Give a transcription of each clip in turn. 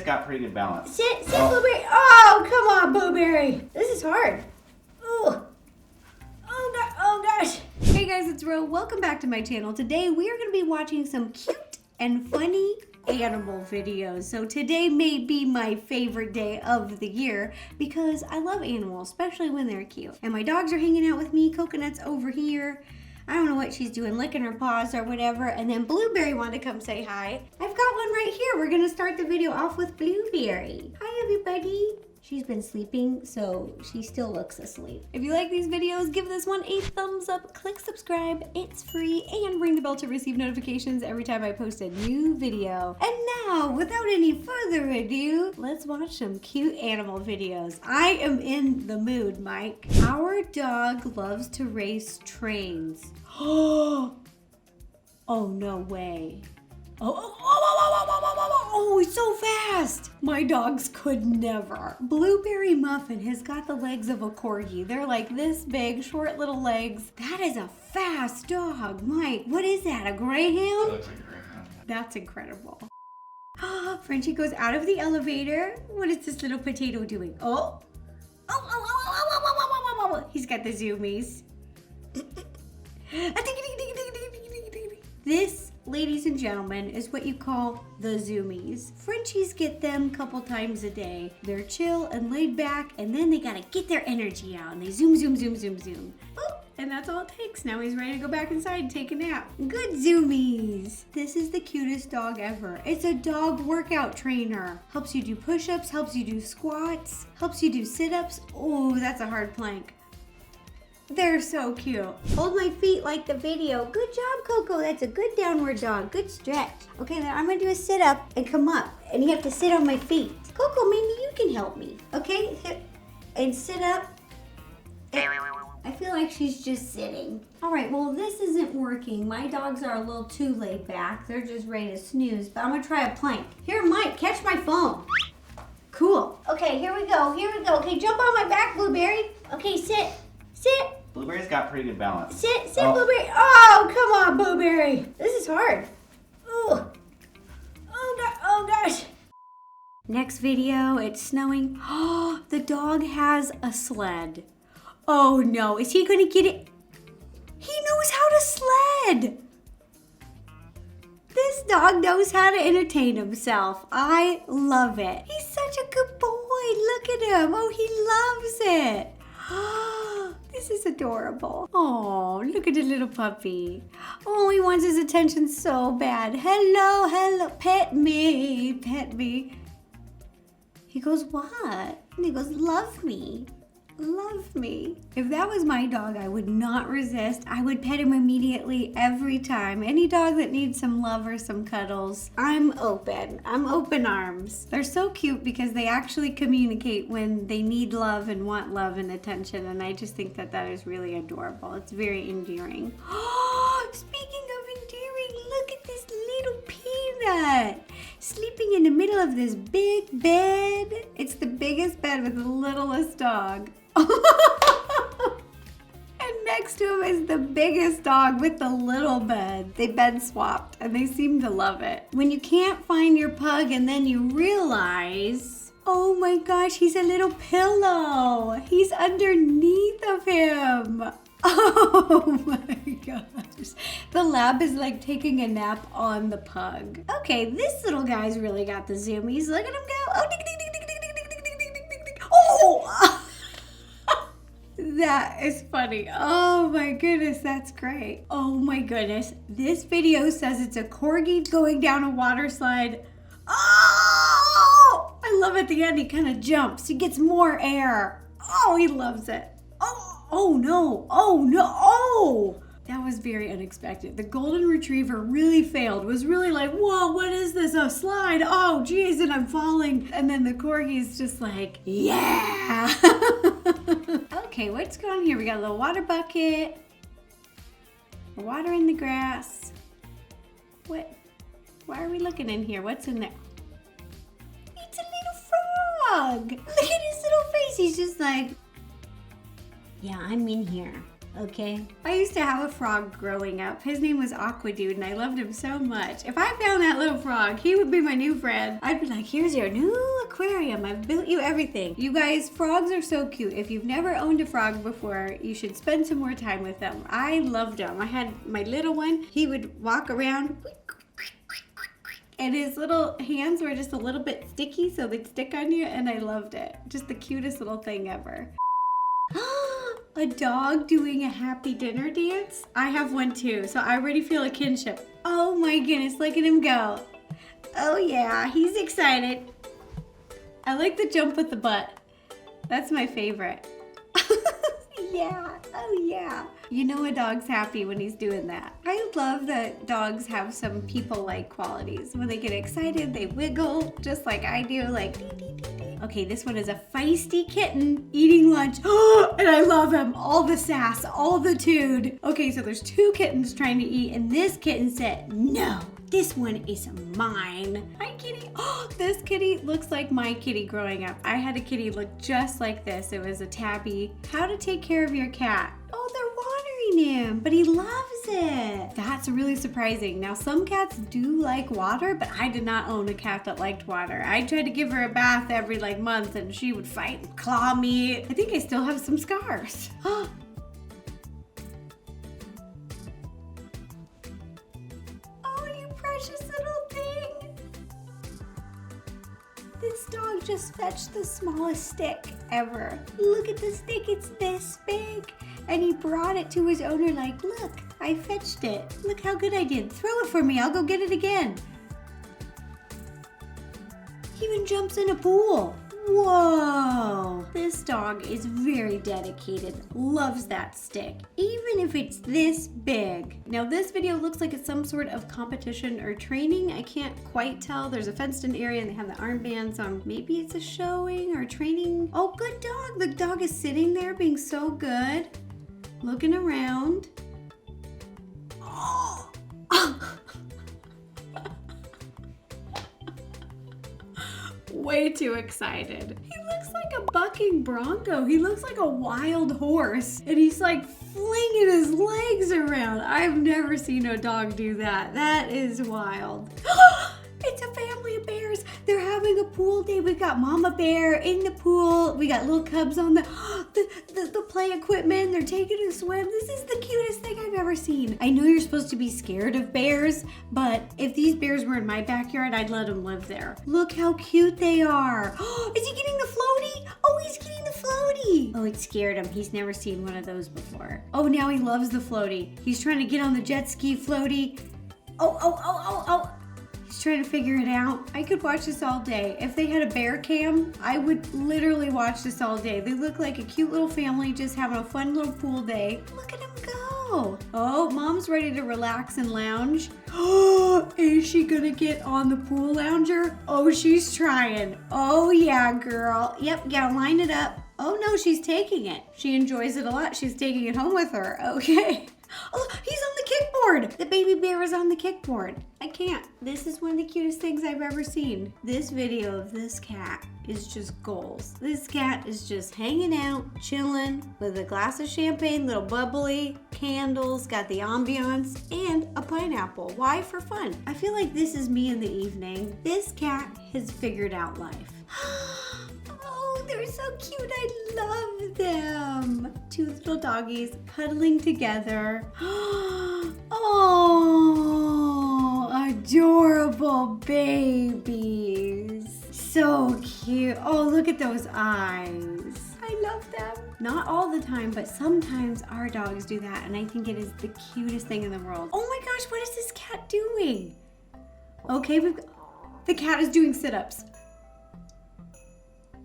got pretty good balance. Sit, Blueberry. Oh, come on, Blueberry. This is hard. Ooh. Oh, God. Oh, gosh. Hey, guys, it's Ro. Welcome back to my channel. Today, we are going to be watching some cute and funny animal videos. So today may be my favorite day of the year because I love animals, especially when they're cute. And my dogs are hanging out with me. Coconut's over here. I don't know what she's doing, licking her paws or whatever. And then Blueberry wanted to come say hi. I've got one right here. We're gonna start the video off with Blueberry. Hi, everybody. She's been sleeping, so she still looks asleep. If you like these videos, give this one a thumbs up, click subscribe, it's free, and ring the bell to receive notifications every time I post a new video. And now, without any further ado, let's watch some cute animal videos. I am in the mood, Mike. Our dog loves to race trains. Oh, no way. Oh, he's so fast. My dogs could never. Blueberry Muffin has got the legs of a Corgi. They're like this big, short little legs. That is a fast dog. Mike, what is that, a Greyhound? Looks like a greyhound. That's incredible. Frenchie goes out of the elevator. What is this little potato doing? Oh. He's got the zoomies. This, ladies and gentlemen, is what you call the zoomies. Frenchies get them a couple times a day. They're chill and laid back, and then they gotta get their energy out, and they zoom, zoom, zoom, zoom, zoom. Oh, and that's all it takes. Now he's ready to go back inside and take a nap. Good zoomies. This is the cutest dog ever. It's a dog workout trainer. Helps you do push-ups, helps you do squats, helps you do sit-ups. Oh, that's a hard plank. They're so cute. Hold my feet like the video. Good job, Coco. That's a good downward dog. Good stretch. Okay, then I'm gonna do a sit up and come up. And you have to sit on my feet. Coco, maybe you can help me. Okay, and sit up. I feel like she's just sitting. All right, well, this isn't working. My dogs are a little too laid back. They're just ready to snooze, but I'm gonna try a plank. Here, Mike, catch my phone. Cool. Okay, here we go. Okay, jump on my back, Blueberry. Okay, sit. Blueberry's got pretty good balance. Sit, Blueberry. Oh, come on, Blueberry. This is hard. Ooh. Oh, gosh. Next video, it's snowing. Oh, the dog has a sled. Oh, no. Is he going to get it? He knows how to sled. This dog knows how to entertain himself. I love it. He's such a good boy. Look at him. Oh, he loves it. This is adorable. Oh, look at the little puppy. Oh, he wants his attention so bad. Hello, pet me. He goes, what? And he goes, love me. If that was my dog, I would not resist. I would pet him immediately every time. Any dog that needs some love or some cuddles, I'm open arms. They're so cute because they actually communicate when they need love and want love and attention, and I just think that is really adorable. It's very endearing. Oh, speaking of endearing, look at this little peanut sleeping in the middle of this big bed. It's the biggest bed with the littlest dog. And next to him is the biggest dog with the little bed. They bed swapped and they seem to love it. When you can't find your pug and then you realize, oh my gosh, he's a little pillow. He's underneath of him. Oh my gosh. The lab is like taking a nap on the pug. Okay, this little guy's really got the zoomies. Look at him go. Oh, ding, ding, ding, ding, ding, ding, ding, ding, ding, ding, ding. Oh! That is funny. Oh my goodness, that's great. Oh my goodness. This video says it's a Corgi going down a water slide. Oh! I love at the end he kind of jumps. He gets more air. Oh, he loves it. Oh no. Oh! That was very unexpected. The golden retriever really failed. Was really like, whoa, what is this? A slide? Oh, geez, and I'm falling. And then the Corgi's just like, yeah. Okay, what's going on here? We got a little water bucket. Water in the grass. What? Why are we looking in here? What's in there? It's a little frog. Look at his little face. He's just like, yeah, I'm in here. Okay. I used to have a frog growing up. His name was Aqua Dude, and I loved him so much. If I found that little frog, he would be my new friend. I'd be like, here's your new aquarium. I've built you everything. You guys, frogs are so cute. If you've never owned a frog before, you should spend some more time with them. I loved them. I had my little one. He would walk around, and his little hands were just a little bit sticky, so they'd stick on you, and I loved it. Just the cutest little thing ever. A dog doing a happy dinner dance? I have one too, so I already feel a kinship. Oh my goodness, look at him go. Oh yeah, he's excited. I like the jump with the butt. That's my favorite. Yeah, oh yeah. You know a dog's happy when he's doing that. I love that dogs have some people-like qualities. When they get excited, they wiggle, just like I do, like dee, dee, dee, dee. Okay, this one is a feisty kitten eating lunch. And I love him. All the sass, all the tude. Okay, so there's two kittens trying to eat, and this kitten said, no, this one is mine. Hi, kitty. Oh, this kitty looks like my kitty growing up. I had a kitty look just like this. It was a tabby. How to take care of your cat. Oh, they're watering him, but he loves it. That's really surprising. Now, some cats do like water, but I did not own a cat that liked water. I tried to give her a bath every month, and she would fight and claw me. I think I still have some scars. Oh, you precious little thing. This dog just fetched the smallest stick ever. Look at the stick, it's this big. And he brought it to his owner like, look, I fetched it. Look how good I did. Throw it for me, I'll go get it again. He even jumps in a pool. Whoa! This dog is very dedicated, loves that stick, even if it's this big. Now this video looks like it's some sort of competition or training. I can't quite tell. There's a fenced in area and they have the armband, so maybe it's a showing or training. Oh, good dog. The dog is sitting there being so good, looking around. Oh! Way too excited. He looks like a bucking bronco. He looks like a wild horse. And he's like flinging his legs around. I've never seen a dog do that. That is wild. It's a family of bears. They're having a pool day. We got Mama Bear in the pool. We got little cubs on the play equipment. They're taking a swim. This is the cutest thing I've ever seen. I know you're supposed to be scared of bears, but if these bears were in my backyard, I'd let them live there. Look how cute they are. Is he getting the floaty? Oh, he's getting the floaty. Oh, it scared him. He's never seen one of those before. Oh, now he loves the floaty. He's trying to get on the jet ski floaty. Oh. He's trying to figure it out. I could watch this all day. If they had a bear cam, I would literally watch this all day. They look like a cute little family just having a fun little pool day. Look at him go. Oh, mom's ready to relax and lounge. Oh, is she gonna get on the pool lounger? Oh, she's trying. Oh yeah, girl. Yep, gotta line it up. Oh no, she's taking it. She enjoys it a lot. She's taking it home with her. Okay. Oh, he's on the kickboard. The baby bear is on the kickboard. I can't. This is one of the cutest things I've ever seen. This video of this cat is just goals. This cat is just hanging out, chilling with a glass of champagne, little bubbly, candles, got the ambiance, and a pineapple. Why? For fun. I feel like this is me in the evening. This cat has figured out life. They're so cute. I love them. Two little doggies cuddling together. Oh, adorable babies. So cute. Oh, look at those eyes. I love them. Not all the time, but sometimes our dogs do that, and I think it is the cutest thing in the world. Oh my gosh, what is this cat doing? Okay, the cat is doing sit-ups.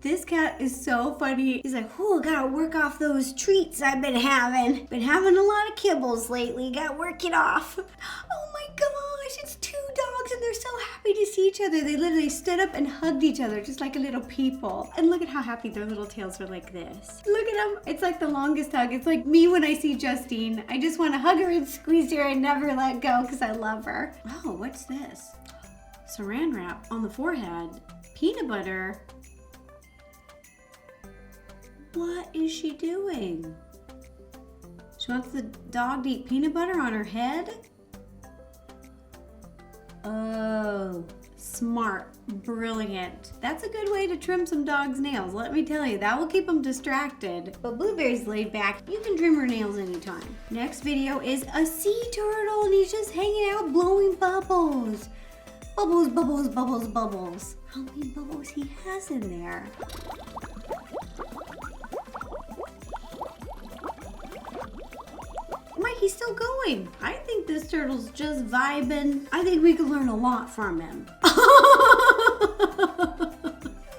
This cat is so funny. He's like, oh, gotta work off those treats I've been having. Been having a lot of kibbles lately. Gotta work it off. Oh my gosh, it's two dogs and they're so happy to see each other. They literally stood up and hugged each other just like a little people. And look at how happy their little tails are like this. Look at them. It's like the longest hug. It's like me when I see Justine. I just want to hug her and squeeze her and never let go because I love her. Oh, what's this? Saran wrap on the forehead. Peanut butter. What is she doing? She's She wants the dog to eat peanut butter on her head? Oh, smart, brilliant. That's a good way to trim some dog's nails. Let me tell you, that will keep them distracted. But Blueberry's laid back. You can trim her nails anytime. Next video is a sea turtle and he's just hanging out blowing bubbles. Bubbles, bubbles, bubbles, bubbles. How many bubbles he has in there? He's still going. I think this turtle's just vibing. I think we could learn a lot from him.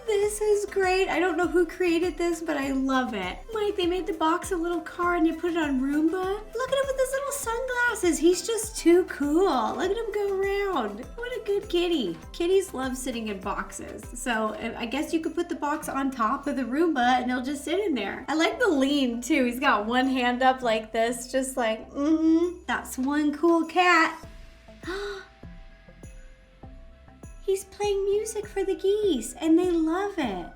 This is great. I don't know who created this, but I love it. Mike, they made the box a little car and they put it on Roomba. Look at him with his little sunglasses. He's just too cool. Look at him go around. What a good kitty. Kitties love sitting in boxes. So I guess you could put the box on top of the Roomba and he'll just sit in there. I like the lean too. He's got one hand up like this, just like, that's one cool cat. He's playing music for the geese and they love it.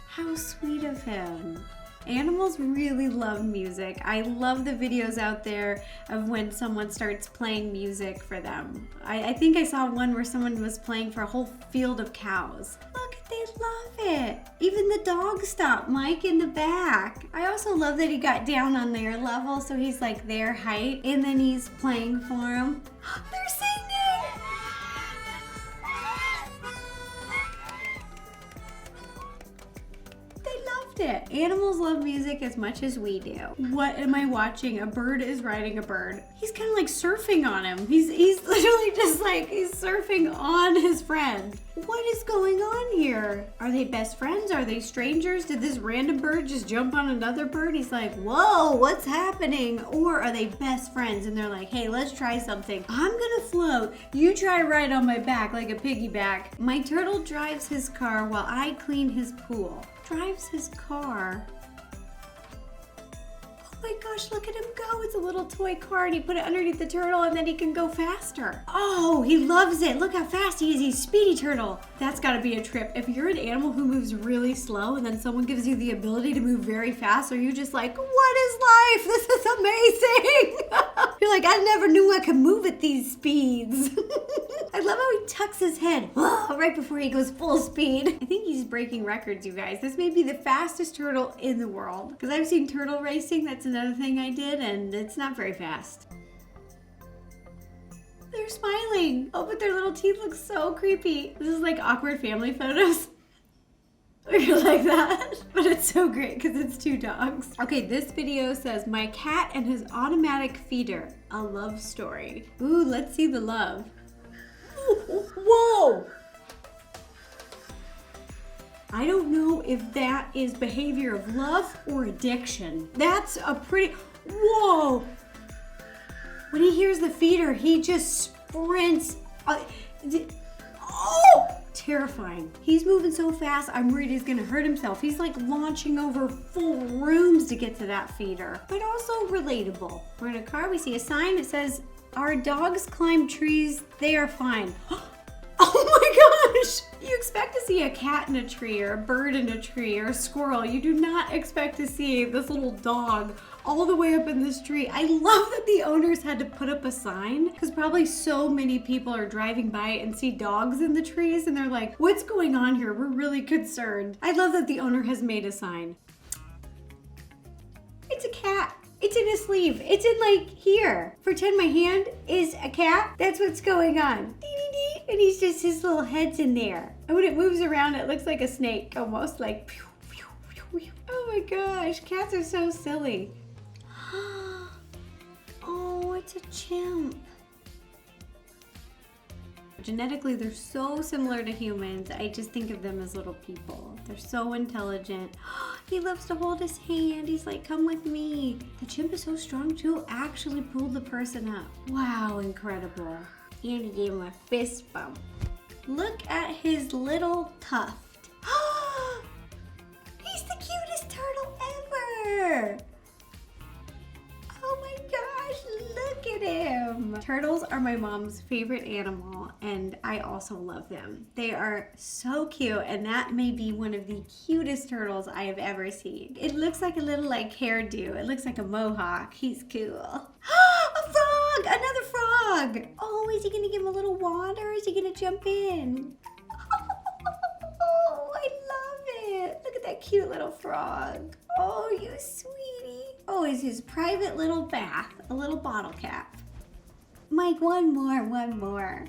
How sweet of him. Animals really love music. I love the videos out there of when someone starts playing music for them. I think I saw one where someone was playing for a whole field of cows. Look, they love it. Even the dog stopped, Mike, in the back. I also love that he got down on their level so he's like their height and then he's playing for them. They're singing! It. Animals love music as much as we do. What am I watching? A bird is riding a bird. He's kind of like surfing on him. He's literally just like, he's surfing on his friend. What is going on here? Are they best friends? Are they strangers? Did this random bird just jump on another bird? He's like, whoa, what's happening? Or are they best friends? And they're like, hey, let's try something. I'm gonna float. You try to ride on my back like a piggyback. My turtle drives his car while I clean his pool. Drives his car. Oh my gosh, look at him go. It's a little toy car and he put it underneath the turtle and then he can go faster. Oh, he loves it. Look how fast he is. He's Speedy Turtle. That's gotta be a trip. If you're an animal who moves really slow and then someone gives you the ability to move very fast, are you just like, what is life? This is amazing. You're like, I never knew I could move at these speeds. I love how he tucks his head right before he goes full speed. I think he's breaking records, you guys. This may be the fastest turtle in the world. Because I've seen turtle racing, that's another thing I did, and it's not very fast. They're smiling. Oh, but their little teeth look so creepy. This is like awkward family photos. Or you're like that. But it's so great because it's two dogs. Okay, this video says, my cat and his automatic feeder, a love story. Ooh, let's see the love. Whoa! I don't know if that is behavior of love or addiction. That's a pretty, whoa! When he hears the feeder, he just sprints. Oh! Terrifying. He's moving so fast, I'm worried he's gonna hurt himself. He's like launching over full rooms to get to that feeder. But also relatable. We're in a car, we see a sign that says, our dogs climb trees, they are fine. Oh my gosh! You expect to see a cat in a tree or a bird in a tree or a squirrel. You do not expect to see this little dog all the way up in this tree. I love that the owners had to put up a sign because probably so many people are driving by and see dogs in the trees and they're like, what's going on here? We're really concerned. I love that the owner has made a sign. It's a cat. It's in a sleeve. It's in like here. Pretend my hand is a cat. That's what's going on. Dee, dee, dee. And he's just, his little head's in there. And when it moves around, it looks like a snake, almost like pew, pew, pew, pew. Oh my gosh, cats are so silly. Oh, it's a chimp. Genetically, they're so similar to humans. I just think of them as little people. They're so intelligent. He loves to hold his hand. He's like, come with me. The chimp is so strong too, actually pulled the person up. Wow, incredible. And he gave him a fist bump. Look at his little tuft. He's the cutest turtle ever. Oh my gosh, look at him. Turtles are my mom's favorite animal, and I also love them. They are so cute, and that may be one of the cutest turtles I have ever seen. It looks like a little hairdo. It looks like a mohawk. He's cool. A frog! Another frog! Oh, is he gonna give him a little water, or is he gonna jump in? Oh, I love it. Look at that cute little frog. Oh, you sweetie. Oh, it's his private little bath, a little bottle cap. Mike, one more.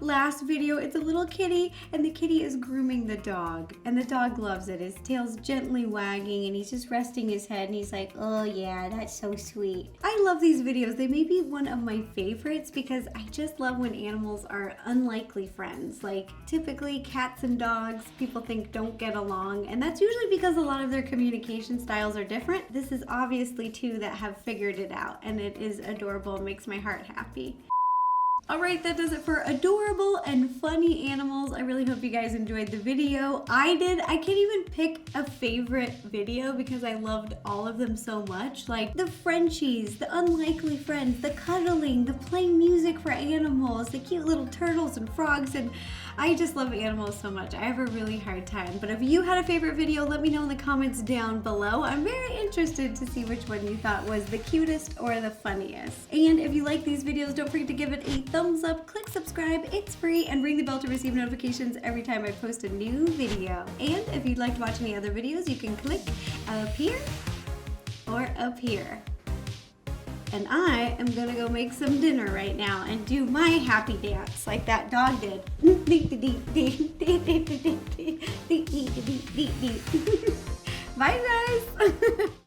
Last video, it's a little kitty, and the kitty is grooming the dog, and the dog loves it. His tail's gently wagging, and he's just resting his head, and he's like, oh yeah, that's so sweet. I love these videos. They may be one of my favorites because I just love when animals are unlikely friends. Like, typically cats and dogs, people think don't get along, and that's usually because a lot of their communication styles are different. This is obviously two that have figured it out, and it is adorable and makes my heart happy. Alright, that does it for adorable and funny animals. I really hope you guys enjoyed the video. I did. I can't even pick a favorite video because I loved all of them so much. Like the Frenchies, the unlikely friends, the cuddling, the playing music for animals, the cute little turtles and frogs, and I just love animals so much. I have a really hard time. But if you had a favorite video, let me know in the comments down below. I'm very interested to see which one you thought was the cutest or the funniest. And if you like these videos, don't forget to give it a thumbs up, click subscribe, it's free, and ring the bell to receive notifications every time I post a new video. And if you'd like to watch any other videos, you can click up here or up here. And I am gonna go make some dinner right now and do my happy dance like that dog did. Bye guys!